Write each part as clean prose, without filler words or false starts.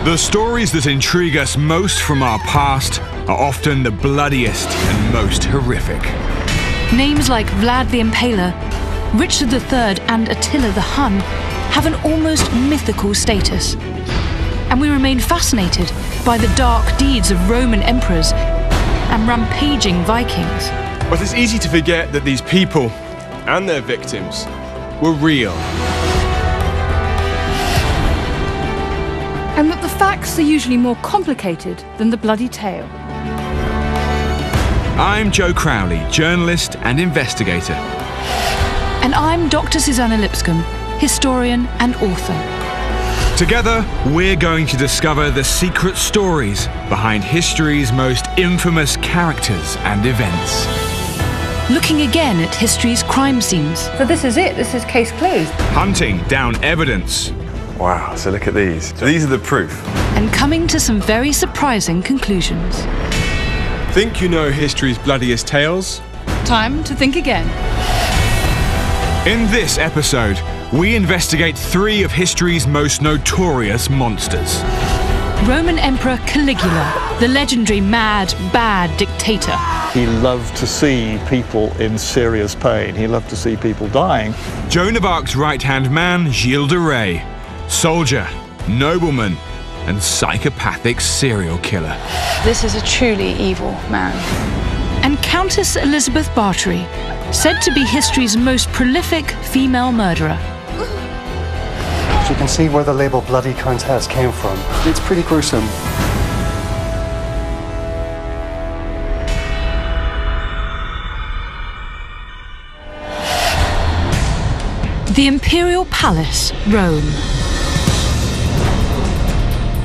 The stories that intrigue us most from our past are often the bloodiest and most horrific. Names like Vlad the Impaler, Richard III and Attila the Hun have an almost mythical status. And we remain fascinated by the dark deeds of Roman emperors and rampaging Vikings. But it's easy to forget that these people and their victims were real. And that the facts are usually more complicated than the bloody tale. I'm Joe Crowley, journalist and investigator. And I'm Dr. Susanna Lipscomb, historian and author. Together, we're going to discover the secret stories behind history's most infamous characters and events. Looking again at history's crime scenes. So this is it, this is case closed. Hunting down evidence. Wow, so look at these. These are the proof. And coming to some very surprising conclusions. Think you know history's bloodiest tales? Time to think again. In this episode, we investigate 3 of history's most notorious monsters. Roman Emperor Caligula, the legendary mad, bad dictator. He loved to see people in serious pain. He loved to see people dying. Joan of Arc's right-hand man, Gilles de Rais. Soldier, nobleman, and psychopathic serial killer. This is a truly evil man. And Countess Elizabeth Bathory, said to be history's most prolific female murderer. You can see where the label Bloody Countess came from. It's pretty gruesome. The Imperial Palace, Rome.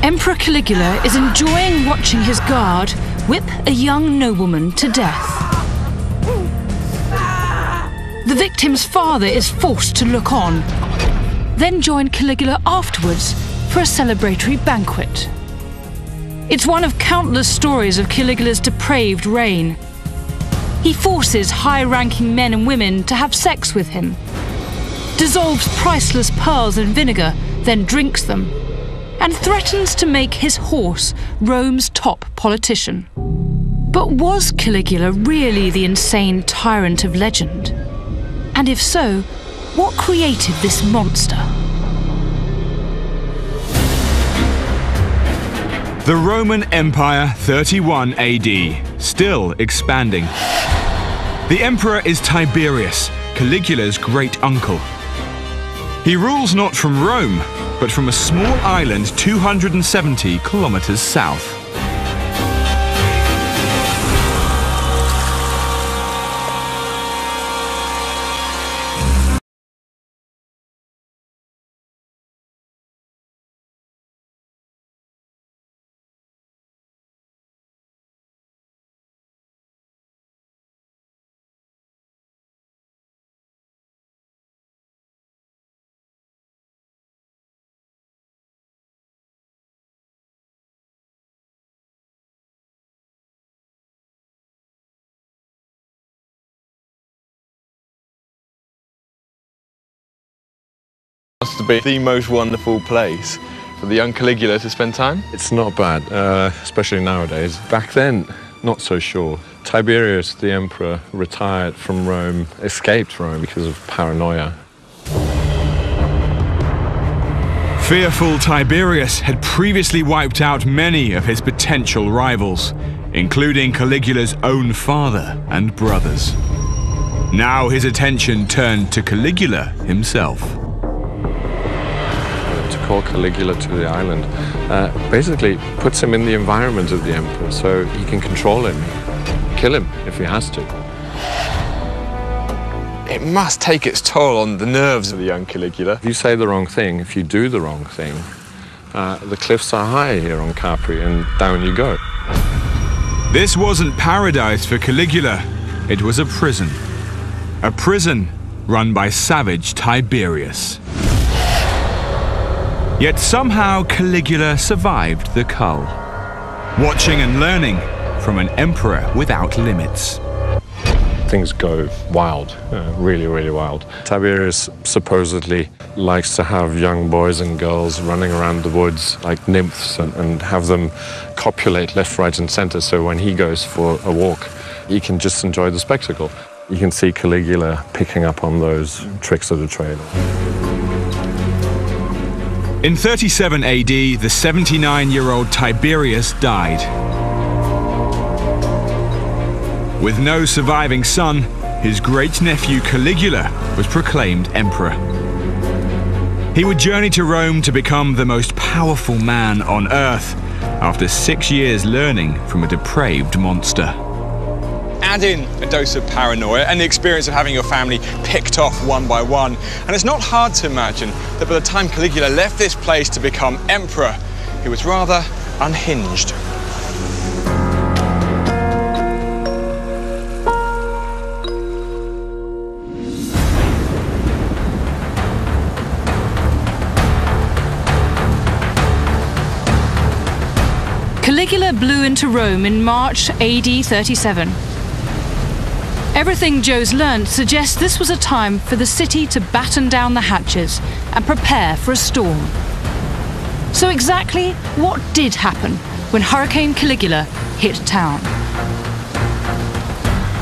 Emperor Caligula is enjoying watching his guard whip a young nobleman to death. The victim's father is forced to look on, then join Caligula afterwards for a celebratory banquet. It's one of countless stories of Caligula's depraved reign. He forces high-ranking men and women to have sex with him, dissolves priceless pearls in vinegar, then drinks them, and threatens to make his horse Rome's top politician. But was Caligula really the insane tyrant of legend? And if so, what created this monster? The Roman Empire, 31 AD, still expanding. The emperor is Tiberius, Caligula's great uncle. He rules not from Rome, but from a small island 270 kilometers south. Must have been the most wonderful place for the young Caligula to spend time. It's not bad, especially nowadays. Back then, not so sure. Tiberius, the emperor, retired from Rome, escaped Rome because of paranoia. Fearful Tiberius had previously wiped out many of his potential rivals, including Caligula's own father and brothers. Now his attention turned to Caligula himself. To call Caligula to the island basically puts him in the environment of the emperor, so he can control him, kill him if he has to. It must take its toll on the nerves of the young Caligula. If you say the wrong thing, if you do the wrong thing, the cliffs are high here on Capri, and down you go. This wasn't paradise for Caligula, it was a prison. A prison run by savage Tiberius. Yet somehow Caligula survived the cull, watching and learning from an emperor without limits. things go wild, really, really wild. Tiberius supposedly likes to have young boys and girls running around the woods like nymphs and have them copulate left, right and centre, so when he goes for a walk, he can just enjoy the spectacle. You can see Caligula picking up on those tricks of the trade. In 37 AD, the 79-year-old Tiberius died. With no surviving son, his great-nephew Caligula was proclaimed emperor. He would journey to Rome to become the most powerful man on earth after 6 years learning from a depraved monster. Add in a dose of paranoia and the experience of having your family picked off one by one, and it's not hard to imagine that by the time Caligula left this place to become emperor, he was rather unhinged. Caligula blew into Rome in March AD 37. Everything Joe's learned suggests this was a time for the city to batten down the hatches and prepare for a storm. So exactly what did happen when Hurricane Caligula hit town?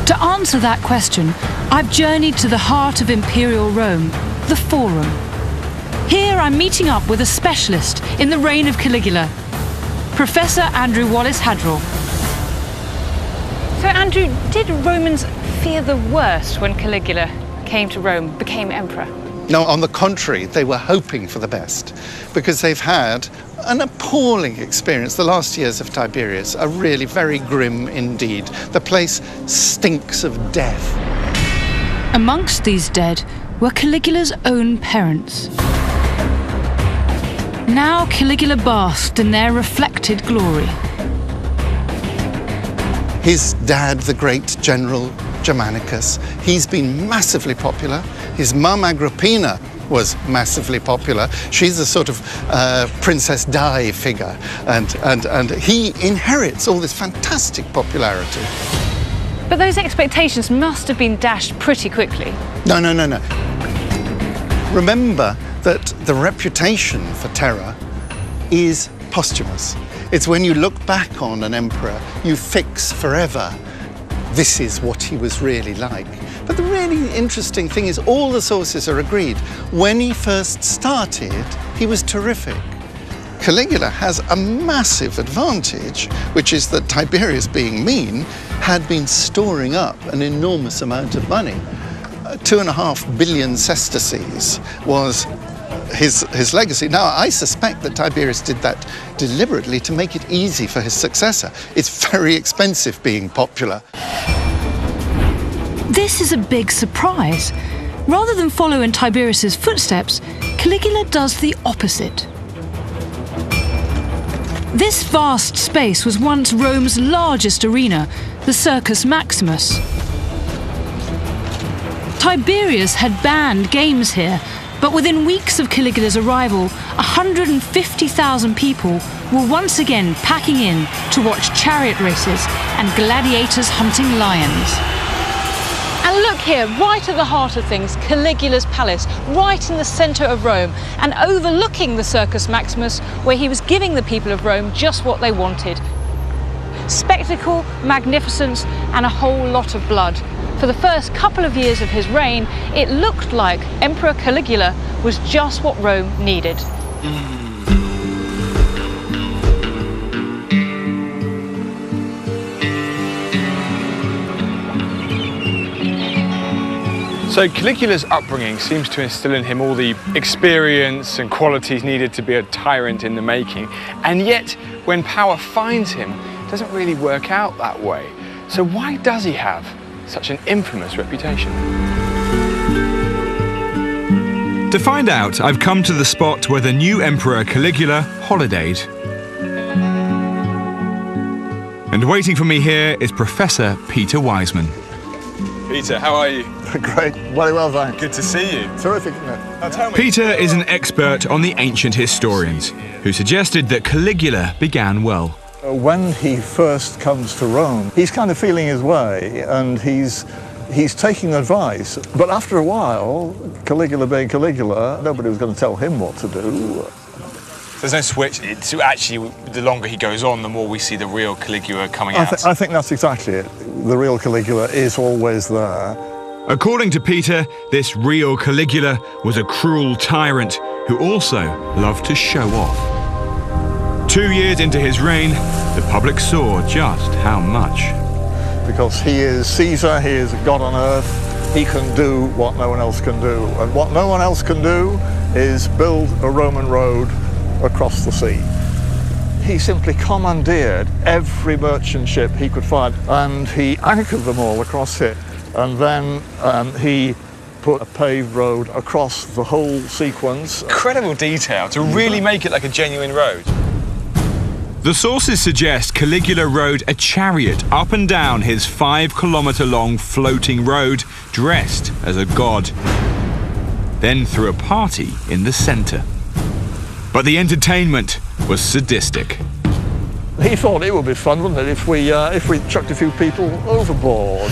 To answer that question, I've journeyed to the heart of Imperial Rome, the Forum. Here I'm meeting up with a specialist in the reign of Caligula, Professor Andrew Wallace Hadrill. So, Andrew, did Romans fear the worst when Caligula came to Rome, became emperor? No, on the contrary, they were hoping for the best, because they've had an appalling experience. The last years of Tiberius are really very grim indeed. The place stinks of death. Amongst these dead were Caligula's own parents. Now Caligula basked in their reflected glory. His dad, the great general Germanicus, he's been massively popular. His mum Agrippina was massively popular. She's a sort of Princess Di figure, and he inherits all this fantastic popularity. But those expectations must have been dashed pretty quickly. No. Remember that the reputation for terror is posthumous. It's when you look back on an emperor, you fix forever, this is what he was really like. But the really interesting thing is all the sources are agreed. When he first started, he was terrific. Caligula has a massive advantage, which is that Tiberius, being mean, had been storing up an enormous amount of money. 2.5 billion sesterces was his legacy. Now, I suspect that Tiberius did that deliberately to make it easy for his successor. It's very expensive being popular. This is a big surprise. Rather than follow in Tiberius's footsteps, Caligula does the opposite. This vast space was once Rome's largest arena, the Circus Maximus. Tiberius had banned games here, but within weeks of Caligula's arrival, 150,000 people were once again packing in to watch chariot races and gladiators hunting lions. And look here, right at the heart of things, Caligula's palace, right in the centre of Rome, and overlooking the Circus Maximus, where he was giving the people of Rome just what they wanted. Spectacle, magnificence, and a whole lot of blood. For the first couple of years of his reign, it looked like Emperor Caligula was just what Rome needed. So Caligula's upbringing seems to instill in him all the experience and qualities needed to be a tyrant in the making, and yet when power finds him, it doesn't really work out that way. So why does he have such an infamous reputation? To find out, I've come to the spot where the new Emperor Caligula holidayed. And waiting for me here is Professor Peter Wiseman. Peter, how are you? Great, very well, thanks. Good to see you. Terrific. Now tell me. Peter is an expert on the ancient historians, who suggested that Caligula began well. When he first comes to Rome, he's kind of feeling his way, and he's He's taking advice, but after a while, Caligula being Caligula, nobody was going to tell him what to do. There's no switch. It's actually, the longer he goes on, the more we see the real Caligula coming out. I think that's exactly it. The real Caligula is always there. According to Peter, this real Caligula was a cruel tyrant who also loved to show off. 2 years into his reign, the public saw just how much. Because he is Caesar, he is a god on earth, he can do what no one else can do. And what no one else can do is build a Roman road across the sea. He simply commandeered every merchant ship he could find, and he anchored them all across it. And then he put a paved road across the whole sequence. Incredible detail to really make it like a genuine road. The sources suggest Caligula rode a chariot up and down his 5-kilometre-long floating road, dressed as a god. Then threw a party in the centre. But the entertainment was sadistic. He thought it would be fun, wouldn't it, if we chucked a few people overboard.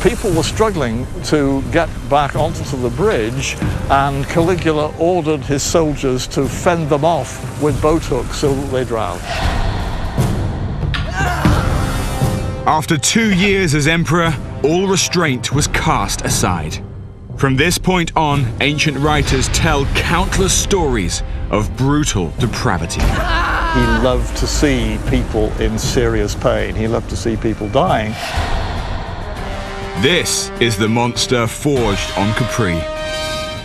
People were struggling to get back onto the bridge, and Caligula ordered his soldiers to fend them off with boat hooks so that they drowned. After 2 years as emperor, all restraint was cast aside. From this point on, ancient writers tell countless stories of brutal depravity. He loved to see people in serious pain. He loved to see people dying. This is the monster forged on Capri.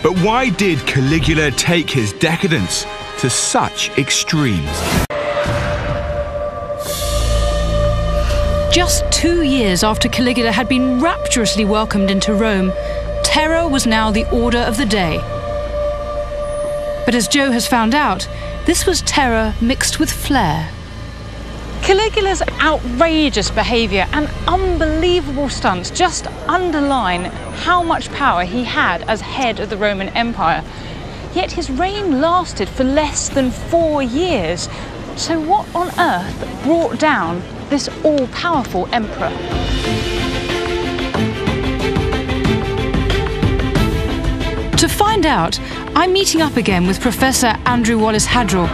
But why did Caligula take his decadence to such extremes? Just 2 years after Caligula had been rapturously welcomed into Rome, terror was now the order of the day. But as Joe has found out, this was terror mixed with flair. Caligula's outrageous behaviour and unbelievable stunts just underline how much power he had as head of the Roman Empire. Yet his reign lasted for less than 4 years. So what on earth brought down this all-powerful emperor? To find out, I'm meeting up again with Professor Andrew Wallace Hadrill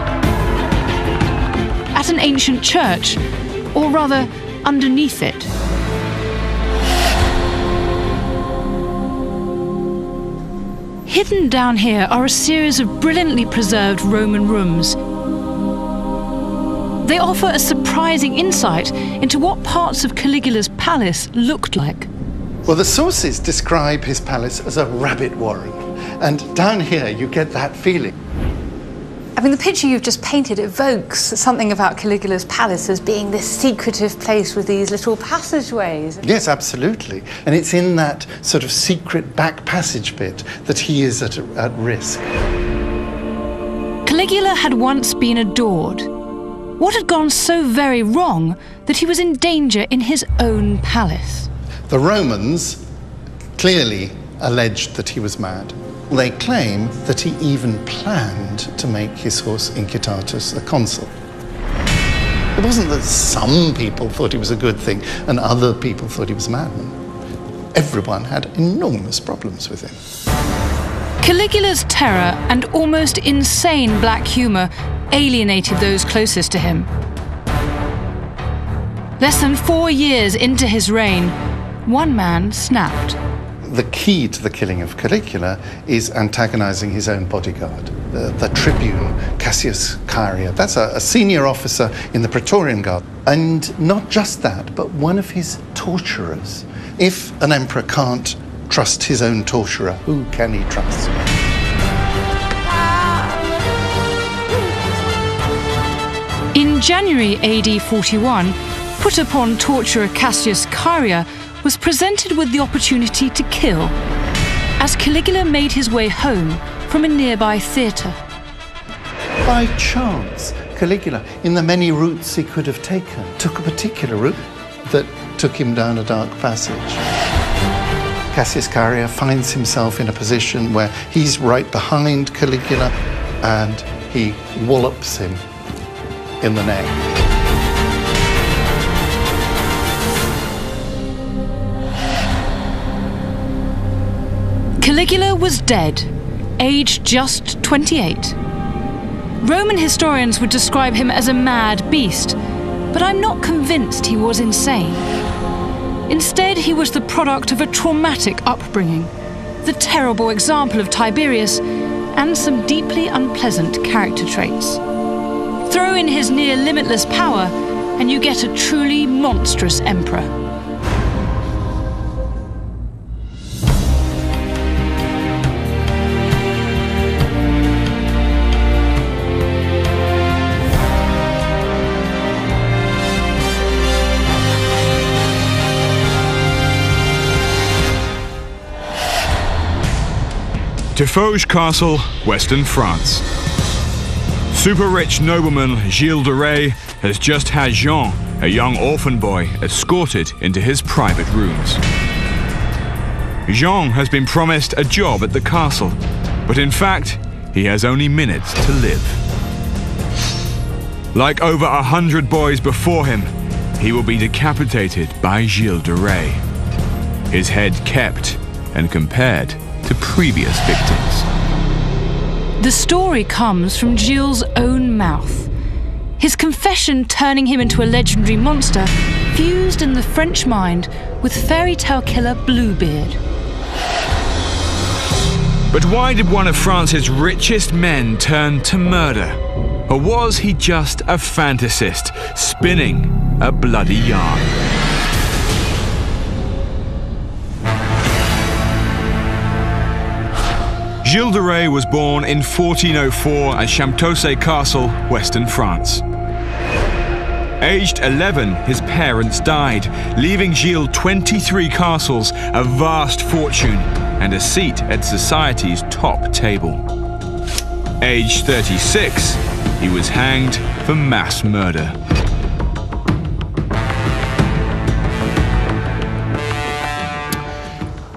at an ancient church, or rather, underneath it. Hidden down here are a series of brilliantly preserved Roman rooms. They offer a surprising insight into what parts of Caligula's palace looked like. Well, the sources describe his palace as a rabbit warren, and down here you get that feeling. I mean, the picture you've just painted evokes something about Caligula's palace as being this secretive place with these little passageways. Yes, absolutely. And it's in that sort of secret back passage bit that he is at risk. Caligula had once been adored. What had gone so very wrong that he was in danger in his own palace? The Romans clearly alleged that he was mad. They claim that he even planned to make his horse Incitatus a consul. It wasn't that some people thought he was a good thing and other people thought he was a madman. Everyone had enormous problems with him. Caligula's terror and almost insane black humour alienated those closest to him. Less than 4 years into his reign, one man snapped. The key to the killing of Caligula is antagonizing his own bodyguard, the tribune, Cassius Chaerea. That's a senior officer in the Praetorian Guard. And not just that, but one of his torturers. If an emperor can't trust his own torturer, who can he trust? In January AD 41, put upon torturer Cassius Chaerea was presented with the opportunity to kill, as Caligula made his way home from a nearby theatre. By chance, Caligula, in the many routes he could have taken, took a particular route that took him down a dark passage. Cassius Chaerea finds himself in a position where he's right behind Caligula and he wallops him in the neck. Caligula was dead, aged just 28. Roman historians would describe him as a mad beast, but I'm not convinced he was insane. Instead, he was the product of a traumatic upbringing, the terrible example of Tiberius, and some deeply unpleasant character traits. Throw in his near limitless power, and you get a truly monstrous emperor. Tiffauges Castle, Western France. Super-rich nobleman Gilles de Rais has just had Jean, a young orphan boy, escorted into his private rooms. Jean has been promised a job at the castle, but in fact, he has only minutes to live. Like over 100 boys before him, he will be decapitated by Gilles de Rais. His head kept and compared to previous victims. The story comes from Gilles' own mouth. His confession turning him into a legendary monster fused in the French mind with fairy tale killer Bluebeard. But why did one of France's richest men turn to murder? Or was he just a fantasist spinning a bloody yarn? Gilles de Rais was born in 1404 at Champtocé Castle, Western France. Aged 11, his parents died, leaving Gilles 23 castles, a vast fortune, and a seat at society's top table. Aged 36, he was hanged for mass murder.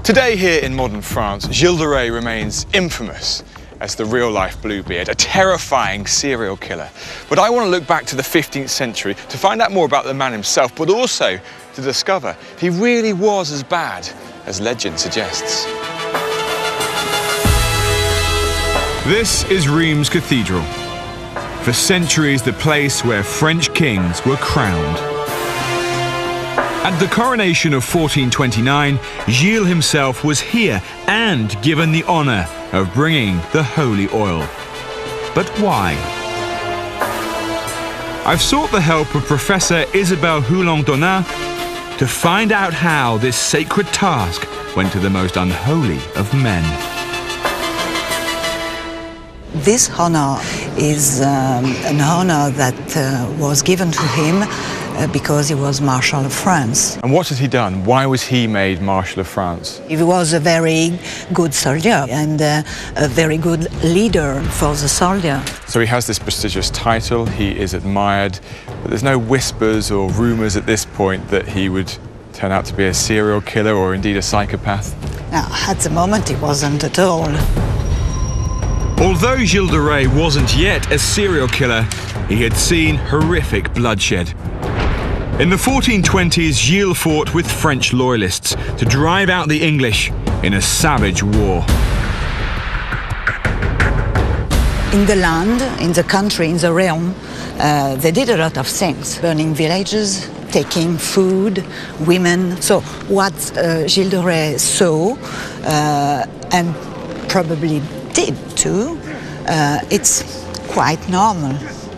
Today here in modern France, Gilles de Rais remains infamous as the real-life Bluebeard, a terrifying serial killer. But I want to look back to the 15th century to find out more about the man himself, but also to discover if he really was as bad as legend suggests. This is Reims Cathedral. For centuries, the place where French kings were crowned. At the coronation of 1429, Gilles himself was here and given the honor of bringing the holy oil. But why? I've sought the help of Professor Isabelle Houlon-Donat to find out how this sacred task went to the most unholy of men. This honor is an honor that was given to him because he was Marshal of France. And what has he done? Why was he made Marshal of France? He was a very good soldier and a very good leader for the soldier. So he has this prestigious title, he is admired, but there's no whispers or rumors at this point that he would turn out to be a serial killer or indeed a psychopath? Now, at the moment, he wasn't at all. Although Gilles de Rais wasn't yet a serial killer, he had seen horrific bloodshed. In the 1420s, Gilles fought with French loyalists to drive out the English in a savage war. In the land, in the country, in the realm, they did a lot of things. Burning villages, taking food, women. So what Gilles de Rais saw, and probably did too, it's quite normal.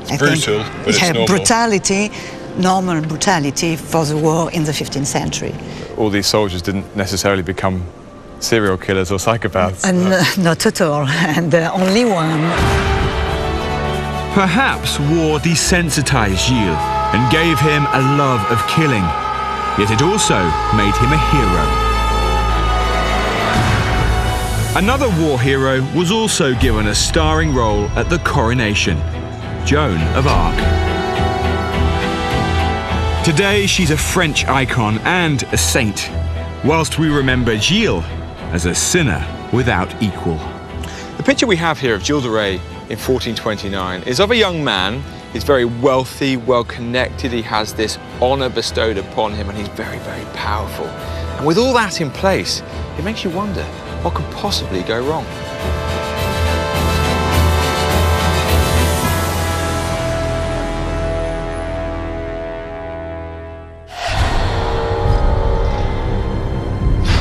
It's brutal, but it's normal. Brutality, normal brutality for the war in the 15th century. All these soldiers didn't necessarily become serial killers or psychopaths. Not at all, and only one. Perhaps war desensitized Gilles and gave him a love of killing, yet it also made him a hero. Another war hero was also given a starring role at the coronation, Joan of Arc. Today she's a French icon and a saint, whilst we remember Gilles as a sinner without equal. The picture we have here of Gilles de Rais in 1429 is of a young man. He's very wealthy, well-connected, he has this honor bestowed upon him, and he's very, very powerful. And with all that in place, it makes you wonder, What could possibly go wrong?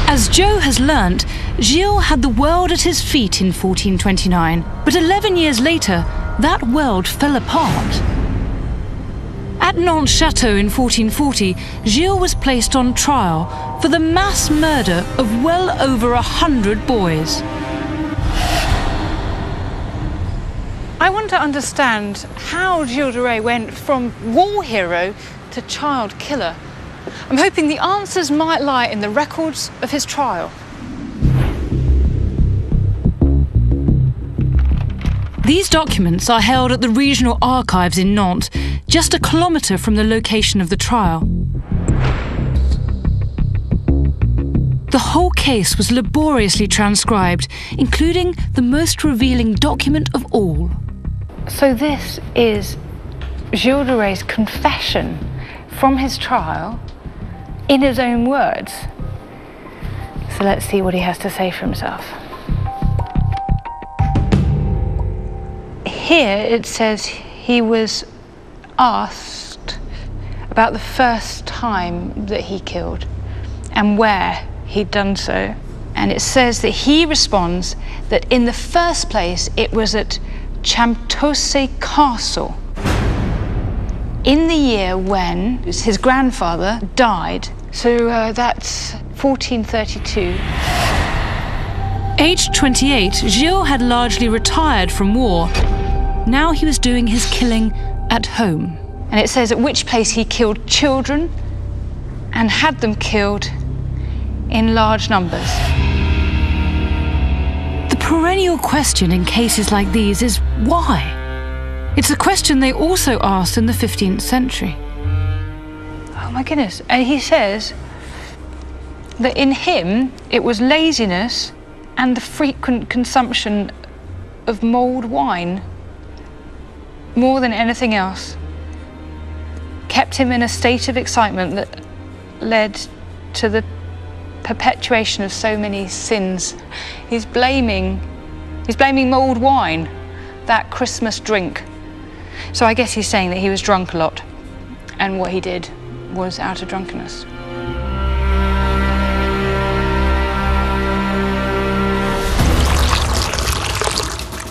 As Joe has learnt, Gilles had the world at his feet in 1429, but 11 years later, that world fell apart. At Nantes Chateau in 1440, Gilles was placed on trial for the mass murder of well over 100 boys. I want to understand how Gilles de Rais went from war hero to child killer. I'm hoping the answers might lie in the records of his trial. These documents are held at the regional archives in Nantes, just a kilometre from the location of the trial. The whole case was laboriously transcribed, including the most revealing document of all. So this is Gilles de Rais' confession from his trial in his own words. So let's see what he has to say for himself. Here it says he was asked about the first time that he killed and where he'd done so. And it says that he responds that in the first place it was at Champtocé Castle in the year when his grandfather died. So that's 1432. Aged 28, Gilles had largely retired from war. Now he was doing his killing at home. And it says at which place he killed children and had them killed in large numbers. The perennial question in cases like these is why? It's a question they also asked in the 15th century. Oh my goodness. And he says that in him it was laziness and the frequent consumption of mulled wine, more than anything else, kept him in a state of excitement that led to the perpetuation of so many sins. He's blaming mulled wine, that Christmas drink. So I guess he's saying that he was drunk a lot, and what he did was out of drunkenness.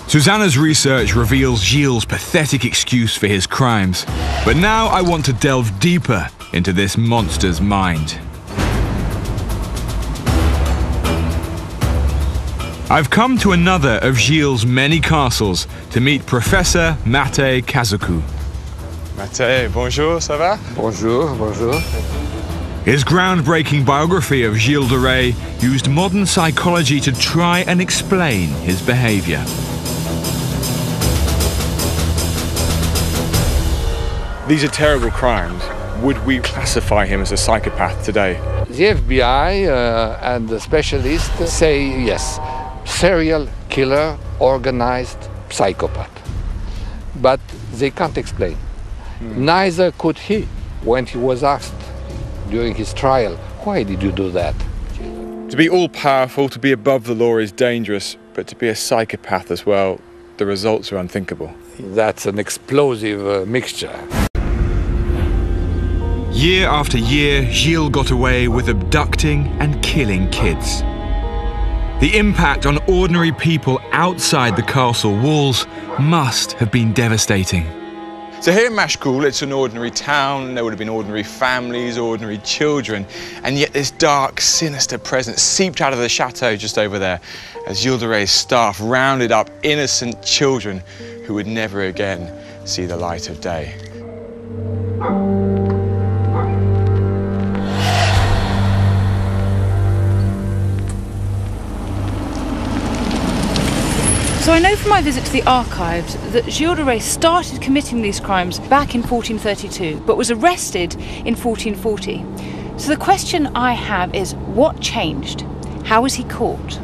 Susanna's research reveals Gilles' pathetic excuse for his crimes. But now I want to delve deeper into this monster's mind. I've come to another of Gilles' many castles to meet Professor Mate Kazuku. Mate, bonjour, ça va? Bonjour, bonjour. His groundbreaking biography of Gilles de Rais used modern psychology to try and explain his behaviour. These are terrible crimes. Would we classify him as a psychopath today? The FBI and the specialists say yes, serial killer, organized psychopath. But they can't explain. Neither could he when he was asked during his trial, why did you do that? To be all-powerful, to be above the law is dangerous, but to be a psychopath as well, the results are unthinkable. That's an explosive mixture. Year after year, Gilles got away with abducting and killing kids. The impact on ordinary people outside the castle walls must have been devastating. So here in Machecoul, it's an ordinary town, there would have been ordinary families, ordinary children, and yet this dark, sinister presence seeped out of the chateau just over there as Gilles de Rais' staff rounded up innocent children who would never again see the light of day. So I know from my visit to the archives that Gilles de Rais started committing these crimes back in 1432, but was arrested in 1440. So the question I have is, what changed? How was he caught?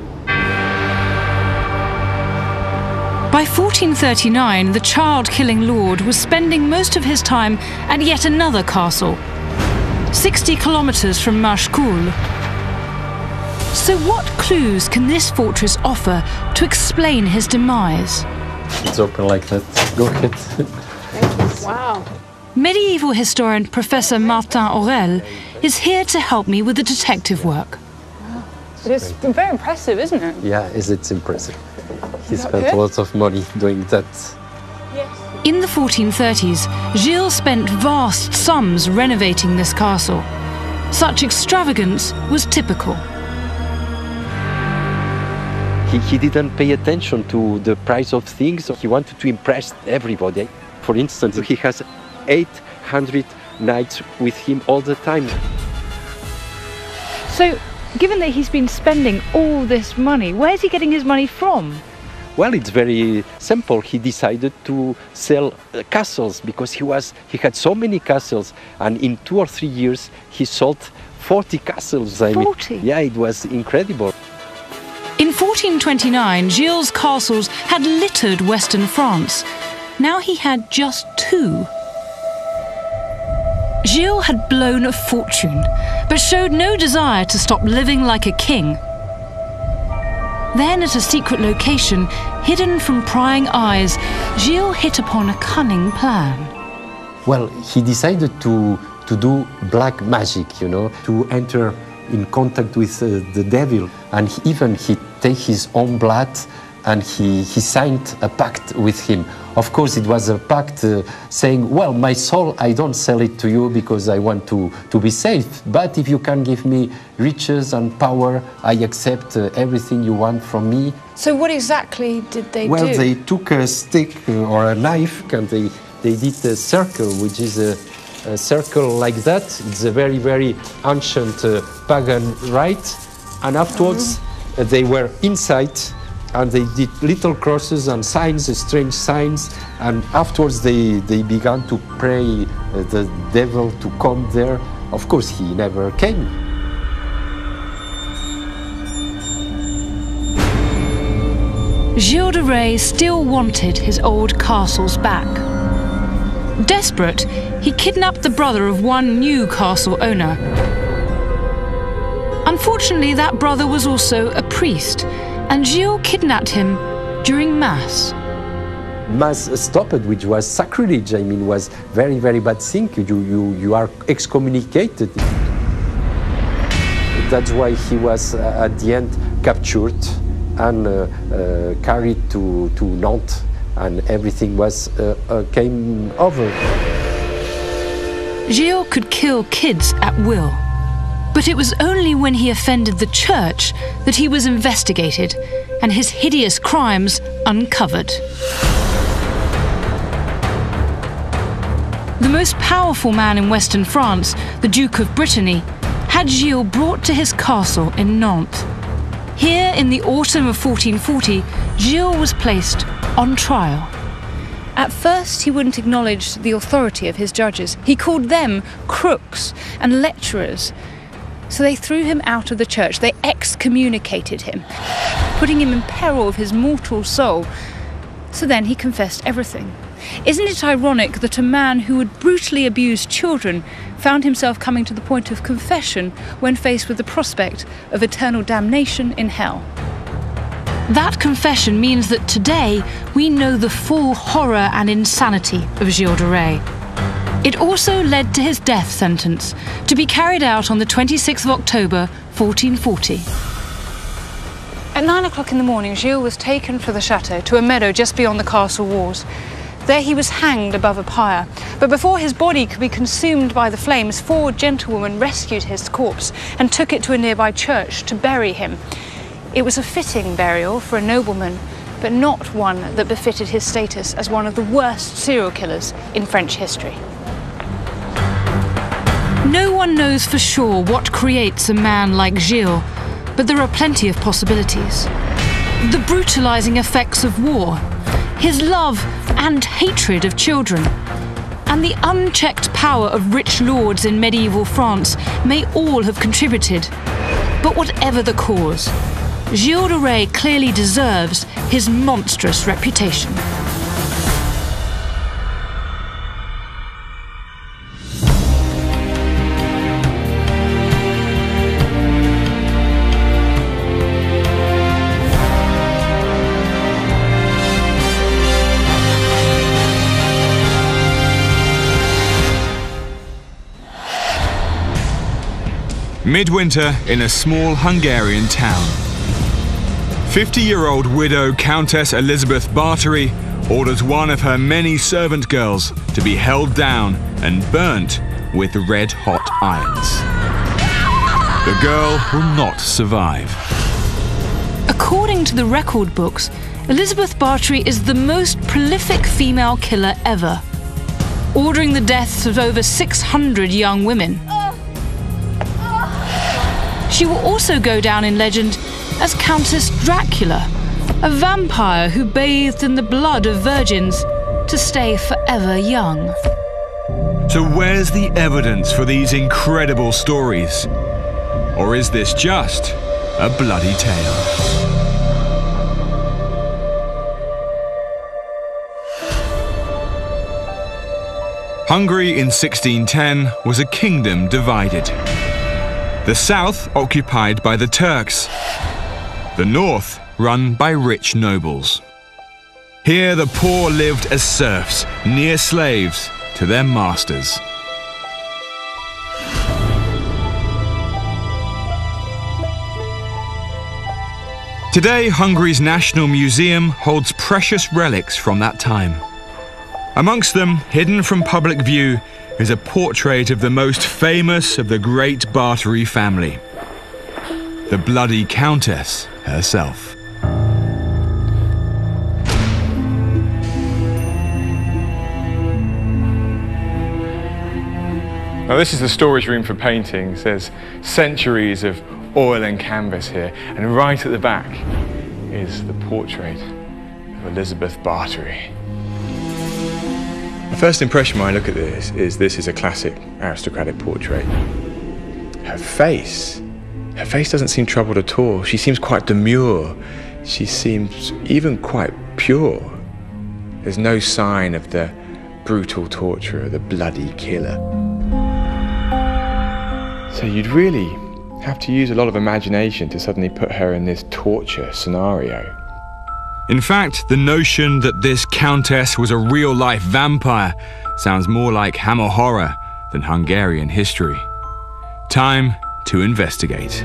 By 1439, the child-killing lord was spending most of his time at yet another castle, 60 kilometres from Machecoul. So what clues can this fortress offer to explain his demise? It's open like that. Go ahead. Wow. Medieval historian Professor Martin Aurel is here to help me with the detective work. It's very impressive, isn't it? Yeah, it's impressive. He spent lots of money doing that. In the 1430s, Gilles spent vast sums renovating this castle. Such extravagance was typical. He didn't pay attention to the price of things. He wanted to impress everybody. For instance, he has 800 knights with him all the time. So, given that he's been spending all this money, where's he getting his money from? Well, it's very simple. He decided to sell castles because he had so many castles, and in 2 or 3 years he sold 40 castles. 40? Yeah, it was incredible. In 1429, Gilles' castles had littered western France. Now he had just 2. Gilles had blown a fortune, but showed no desire to stop living like a king. Then, at a secret location, hidden from prying eyes, Gilles hit upon a cunning plan. Well, he decided to do black magic, to enter in contact with the devil. And he take his own blood and he signed a pact with him. Of course, it was a pact saying, well, my soul, I don't sell it to you because I want to be safe. But if you can give me riches and power, I accept everything you want from me. So what exactly did they do? Well, they took a stick or a knife and they did a circle, which is a circle like that. It's a very, very ancient pagan rite. And afterwards, they were inside and they did little crosses and signs, strange signs. And afterwards, they began to pray the devil to come there. Of course, he never came. Gilles de Rais still wanted his old castles back. Desperate, he kidnapped the brother of one new castle owner. Unfortunately, that brother was also a priest, and Gilles kidnapped him during Mass. Mass stopped, which was sacrilege. I mean, was very, very bad thing. You are excommunicated. That's why he was at the end captured and carried to Nantes, and everything was came over. Gilles could kill kids at will, but it was only when he offended the church that he was investigated and his hideous crimes uncovered. The most powerful man in Western France, the Duke of Brittany, had Gilles brought to his castle in Nantes. Here, in the autumn of 1440, Gilles was placed on trial. At first, he wouldn't acknowledge the authority of his judges. He called them crooks and lecturers. So they threw him out of the church. They excommunicated him, putting him in peril of his mortal soul. So then he confessed everything. Isn't it ironic that a man who had brutally abused children found himself coming to the point of confession when faced with the prospect of eternal damnation in hell? That confession means that today we know the full horror and insanity of Gilles de Rais. It also led to his death sentence, to be carried out on the 26th of October, 1440. At 9 o'clock in the morning, Gilles was taken from the chateau to a meadow just beyond the castle walls. There he was hanged above a pyre. But before his body could be consumed by the flames, 4 gentlewomen rescued his corpse and took it to a nearby church to bury him. It was a fitting burial for a nobleman, but not one that befitted his status as one of the worst serial killers in French history. No one knows for sure what creates a man like Gilles, but there are plenty of possibilities. The brutalizing effects of war, his love and hatred of children, and the unchecked power of rich lords in medieval France may all have contributed. But whatever the cause, Gilles de Rais clearly deserves his monstrous reputation. Midwinter in a small Hungarian town. 50-year-old widow Countess Elizabeth Bathory orders one of her many servant girls to be held down and burnt with red-hot irons. The girl will not survive. According to the record books, Elizabeth Bathory is the most prolific female killer ever, ordering the deaths of over 600 young women. She will also go down in legend as Countess Dracula, a vampire who bathed in the blood of virgins to stay forever young. So where's the evidence for these incredible stories? Or is this just a bloody tale? Hungary in 1610 was a kingdom divided. The south occupied by the Turks, the north run by rich nobles. Here the poor lived as serfs, near slaves to their masters. Today, Hungary's National Museum holds precious relics from that time. Amongst them, hidden from public view, is a portrait of the most famous of the great Bathory family, the Bloody Countess herself. Now this is the storage room for paintings. There's centuries of oil and canvas here, and right at the back is the portrait of Elizabeth Bathory. The first impression when I look at this is a classic aristocratic portrait. Her face doesn't seem troubled at all. She seems quite demure. She seems even quite pure. There's no sign of the brutal torturer, the bloody killer. So you'd really have to use a lot of imagination to suddenly put her in this torture scenario. In fact, the notion that this countess was a real-life vampire sounds more like Hammer horror than Hungarian history. Time to investigate.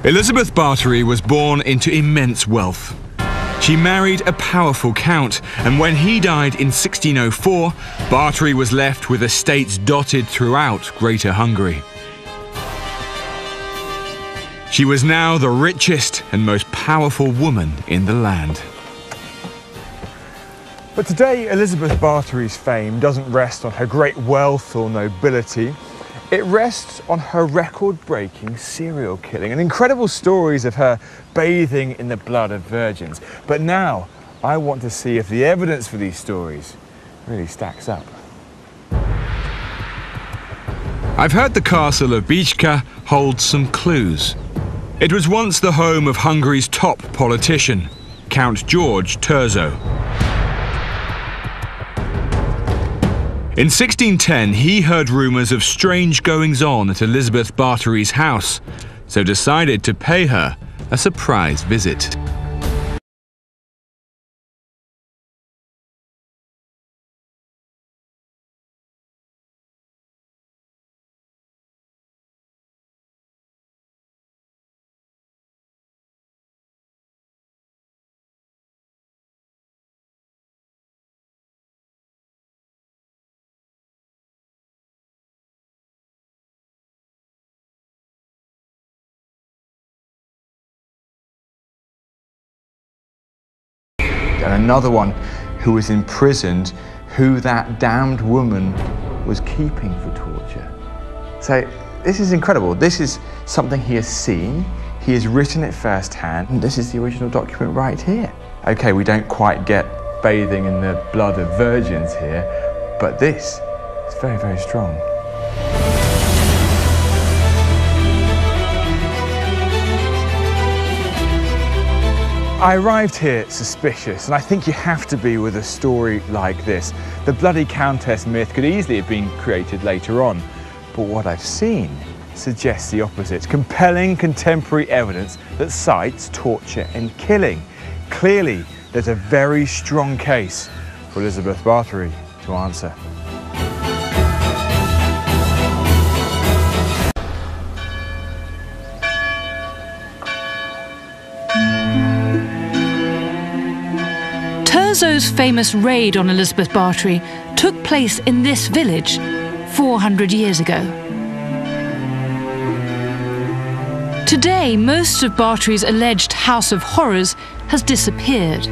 Elizabeth Bathory was born into immense wealth. She married a powerful count, and when he died in 1604, Bathory was left with estates dotted throughout Greater Hungary. She was now the richest and most powerful woman in the land. But today, Elizabeth Bathory's fame doesn't rest on her great wealth or nobility. It rests on her record-breaking serial killing and incredible stories of her bathing in the blood of virgins. But now, I want to see if the evidence for these stories really stacks up. I've heard the castle of Bicska holds some clues. It was once the home of Hungary's top politician, Count George Thurzo. In 1610, he heard rumours of strange goings-on at Elizabeth Bathory's house, so decided to pay her a surprise visit. And another one who was imprisoned, who that damned woman was keeping for torture. So this is incredible. This is something he has seen. He has written it firsthand. And this is the original document right here. Okay, we don't quite get bathing in the blood of virgins here, but this is very, very strong. I arrived here suspicious, and I think you have to be with a story like this. The Bloody Countess myth could easily have been created later on, but what I've seen suggests the opposite. Compelling contemporary evidence that cites torture and killing. Clearly, there's a very strong case for Elizabeth Bathory to answer. Thurzo's famous raid on Elizabeth Bathory took place in this village 400 years ago. Today, most of Bathory's alleged House of Horrors has disappeared.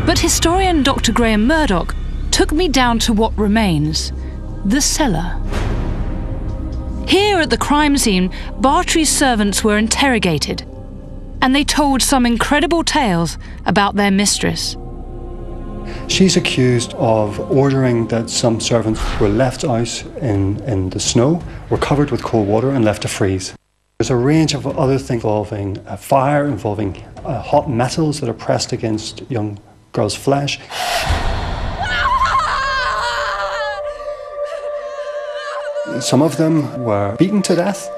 But historian Dr. Graham Murdoch took me down to what remains, the cellar. Here at the crime scene, Bathory's servants were interrogated, and they told some incredible tales about their mistress. She's accused of ordering that some servants were left out in the snow, were covered with cold water and left to freeze. There's a range of other things involving fire, involving hot metals that are pressed against young girls' flesh. Some of them were beaten to death.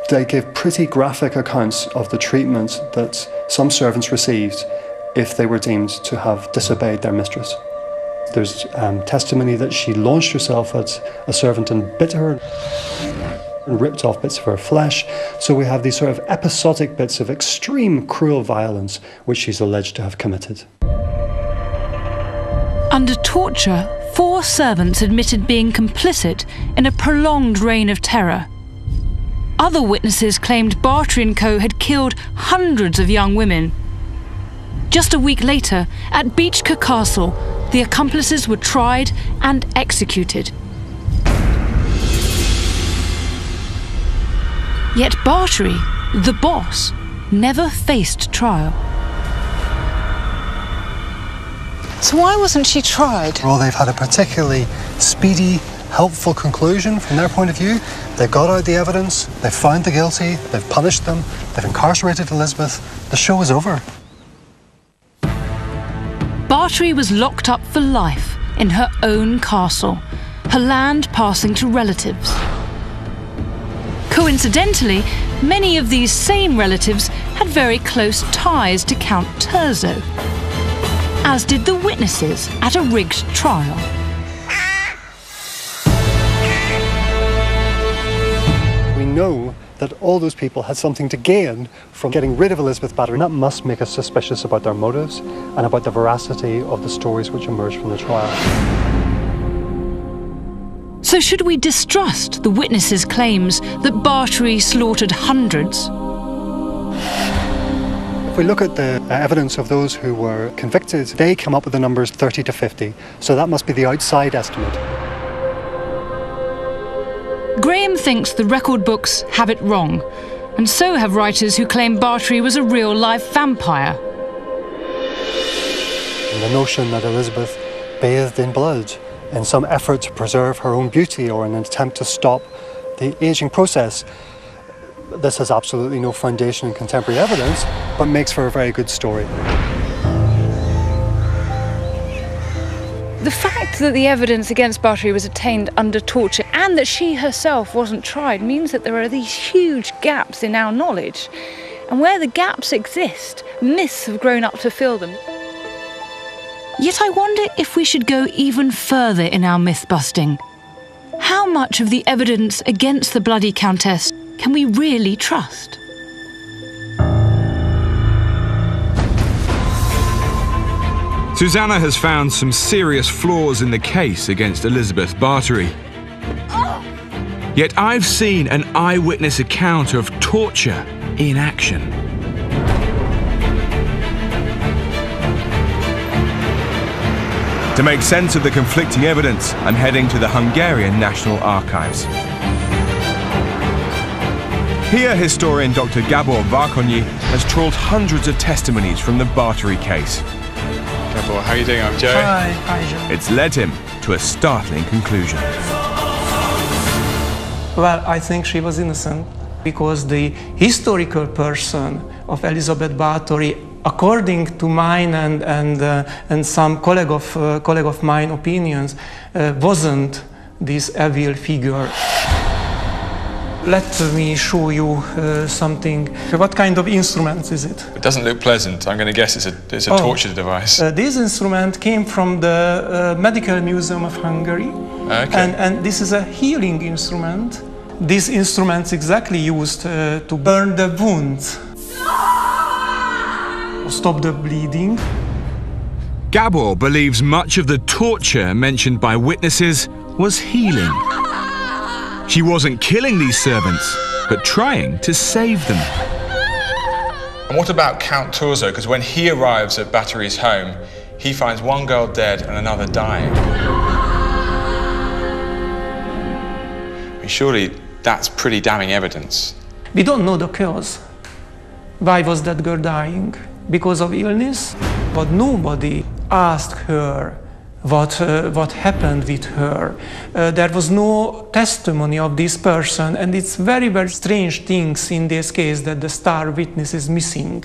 They give pretty graphic accounts of the treatment that some servants received if they were deemed to have disobeyed their mistress. There's testimony that she launched herself at a servant and bit her and ripped off bits of her flesh. So we have these sort of episodic bits of extreme cruel violence which she's alleged to have committed. Under torture, 4 servants admitted being complicit in a prolonged reign of terror. Other witnesses claimed Bathory & Co. had killed hundreds of young women. Just a week later, at Beechcombe Castle, the accomplices were tried and executed. Yet Bathory, the boss, never faced trial. So why wasn't she tried? Well, they've had a particularly speedy, helpful conclusion from their point of view. They've got out the evidence, they've found the guilty, they've punished them, they've incarcerated Elizabeth. The show is over. Bathory was locked up for life in her own castle, her land passing to relatives. Coincidentally, many of these same relatives had very close ties to Count Thurzo, as did the witnesses at a rigged trial. We know that all those people had something to gain from getting rid of Elizabeth Bathory. That must make us suspicious about their motives and about the veracity of the stories which emerged from the trial. So should we distrust the witnesses' claims that Bathory slaughtered hundreds? If we look at the evidence of those who were convicted, they come up with the numbers 30 to 50, so that must be the outside estimate. Graham thinks the record books have it wrong, and so have writers who claim Bathory was a real-life vampire. And the notion that Elizabeth bathed in blood in some effort to preserve her own beauty or in an attempt to stop the aging process, this has absolutely no foundation in contemporary evidence, but makes for a very good story. The fact that the evidence against Bathory was obtained under torture and that she herself wasn't tried means that there are these huge gaps in our knowledge. And where the gaps exist, myths have grown up to fill them. Yet I wonder if we should go even further in our myth-busting. How much of the evidence against the bloody Countess can we really trust? Susanna has found some serious flaws in the case against Elizabeth Bathory. Yet I've seen an eyewitness account of torture in action. To make sense of the conflicting evidence, I'm heading to the Hungarian National Archives. Here, historian Dr. Gabor Várkonyi has trawled hundreds of testimonies from the Bathory case. Gabor, how are you doing? I'm Joe. Hi, Joe. It's led him to a startling conclusion. Well, I think she was innocent because the historical person of Elizabeth Bathory, according to mine and some colleague of mine opinions, wasn't this evil figure. Let me show you something. What kind of instrument is it? It doesn't look pleasant. I'm going to guess it's a torture device. This instrument came from the Medical Museum of Hungary. Okay. And this is a healing instrument. This instrument is exactly used to burn the wounds, stop the bleeding. Gabor believes much of the torture mentioned by witnesses was healing. She wasn't killing these servants, but trying to save them. And what about Count Turzo? Because when he arrives at Báthory's home, he finds one girl dead and another dying. I mean, surely that's pretty damning evidence. We don't know the cause. Why was that girl dying? Because of illness? But nobody asked her what happened with her. There was no testimony of this person, and it's very, very strange things in this case that the star witness is missing.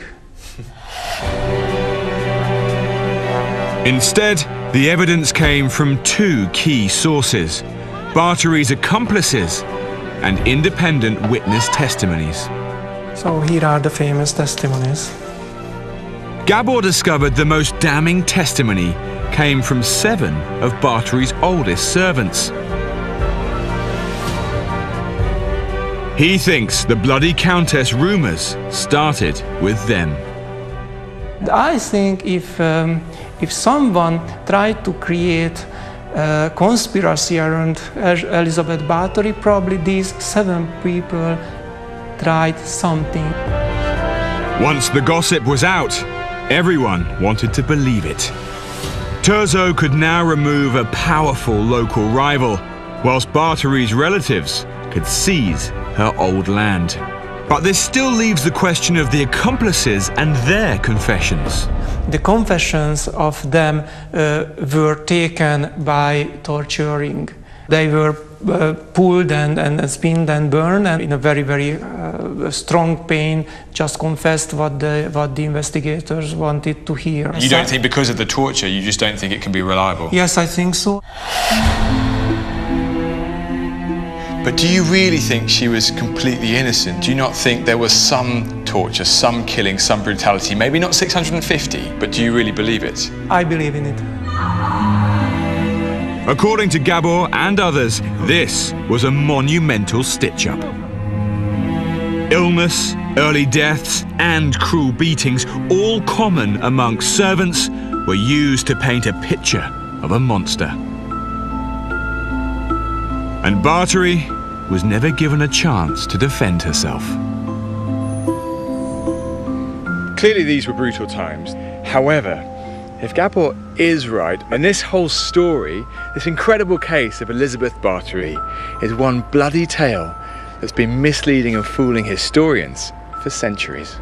Instead, the evidence came from two key sources: Báthory's accomplices and independent witness testimonies. So here are the famous testimonies. Gabor discovered the most damning testimony came from 7 of Báthory's oldest servants. He thinks the bloody countess rumors started with them. I think if someone tried to create a conspiracy around Elizabeth Báthory, probably these 7 people tried something. Once the gossip was out, everyone wanted to believe it. Turzo could now remove a powerful local rival, whilst Báthory's relatives could seize her old land. But this still leaves the question of the accomplices and their confessions. The confessions of them were taken by torturing. They were pulled and spinned and burned, and in a very, very strong pain, just confessed what the investigators wanted to hear. You don't think because of the torture, you just don't think it can be reliable? Yes, I think so. But do you really think she was completely innocent? Do you not think there was some torture, some killing, some brutality? Maybe not 650, but do you really believe it? I believe in it. According to Gabor and others, this was a monumental stitch-up. Illness, early deaths, and cruel beatings, all common amongst servants, were used to paint a picture of a monster. And Báthory was never given a chance to defend herself. Clearly these were brutal times. However, if Gabor is right, and this whole story, this incredible case of Elizabeth Báthory, is one bloody tale that's been misleading and fooling historians for centuries.